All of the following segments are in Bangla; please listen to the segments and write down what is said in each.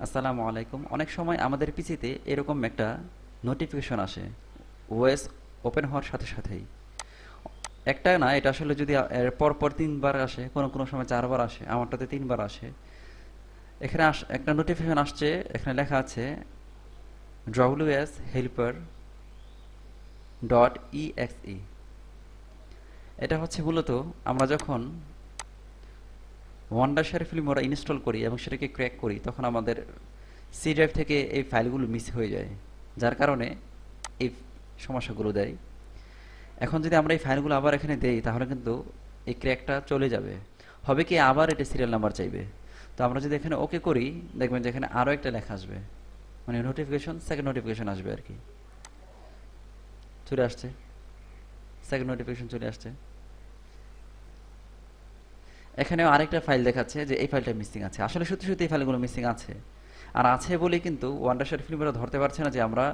আসসালামু আলাইকুম। অনেক সময় আমাদের পিসিতে এরকম একটা নোটিফিকেশন আসে ওএস ওপেন হওয়ার সাথে সাথেই। একটা না, এটা আসলে যদি এর পর পর 3 বার আসে, কোনো কোনো সময় 4 বার আসে, আমারটাতে 3 বার আসে। এখানে একটা নোটিফিকেশন আসছে, এখানে লেখা আছে WSHelper.exe। এটা হচ্ছে মূলত আমরা যখন ওয়ান্ডারশেয়ার ফিল্ম ওরা ইনস্টল করি এবং সেটাকে ক্র্যাক করি, তখন আমাদের সি ড্রাইভ থেকে এই ফাইলগুলো মিস হয়ে যায়, যার কারণে এই সমস্যাগুলো দেয়। এখন যদি আমরা এই ফাইলগুলো আবার এখানে দেই, তাহলে কিন্তু এই ক্র্যাকটা চলে যাবে। হবে কি, আবার এটা সিরিয়াল নাম্বার চাইবে। তো আমরা যদি এখানে ওকে করি, দেখবেন যে এখানে আরও একটা লেখা আসবে, মানে নোটিফিকেশন, সেকেন্ড নোটিফিকেশন আসবে আর কি। চলে আসছে, সেকেন্ড নোটিফিকেশন চলে আসছে। এখানেও আরেকটা ফাইল দেখাচ্ছে যে এই ফাইলটা মিসিং আছে। আসলে সত্যি সত্যি এই ফাইলগুলো মিসিং আছে, আর আছে বলেই কিন্তু ওয়ান্ডারশেয়ার ফিল্ম ওরা ধরতে পারছে না যে আমরা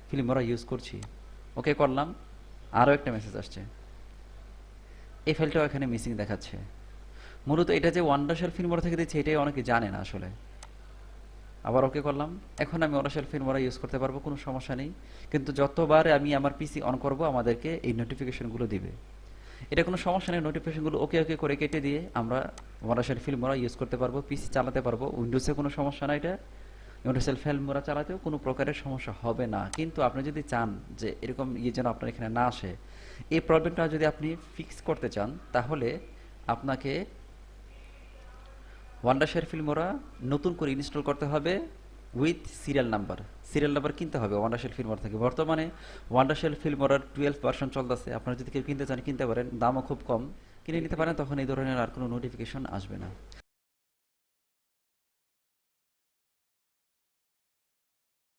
ফিল্ম ওরা ইউজ করছি। ওকে করলাম, আরও একটা মেসেজ আসছে, এই ফাইলটাও এখানে মিসিং দেখাচ্ছে। মূলত এটা যে ওয়ান্ডারশেল ফিল্মোরা থেকে দিচ্ছে, এটাই অনেকে জানে না আসলে। আবার ওকে করলাম, এখন আমি ওয়ান্ডারশেল ফিল্মোরা ইউজ করতে পারবো, কোনো সমস্যা নেই। কিন্তু যতবার আমি আমার পিসি অন করব, আমাদেরকে এই নোটিফিকেশনগুলো দিবে। এটা কোনো সমস্যা নেই, নোটিফিকেশনগুলো ওকে ওকে করে কেটে দিয়ে আমরা ওয়ান্ডারশেল ফিল্মোরা ইউজ করতে পারবো, পিসি চালাতে পারবো। উইন্ডোজে কোনো সমস্যা না, এটা ওয়ান্ডারশেল ফিল্মোরা চালাতেও কোনো প্রকারের সমস্যা হবে না। কিন্তু আপনি যদি চান যে এরকম যেন আপনার এখানে না আসে, এই প্রবলেমটা যদি আপনি ফিক্স করতে চান, তাহলে আপনাকে ওয়ান্ডারশেয়ার ফিল্মোরা নতুন করে ইনস্টল করতে হবে with serial number. Serial number কিনতে হবে ওয়ান্ডারশেল ফিল্মোরা থেকে। বর্তমানে ওয়ান্ডারশেল ফিল্মোরার 12 ভার্সন চলতেছে। আপনারা যদি কেউ কিনতে চান কিনতে পারেন, দামও খুব কম, কিনে নিতে পারেন। তখন এই ধরনের আর কোনো নোটিফিকেশন আসবে না।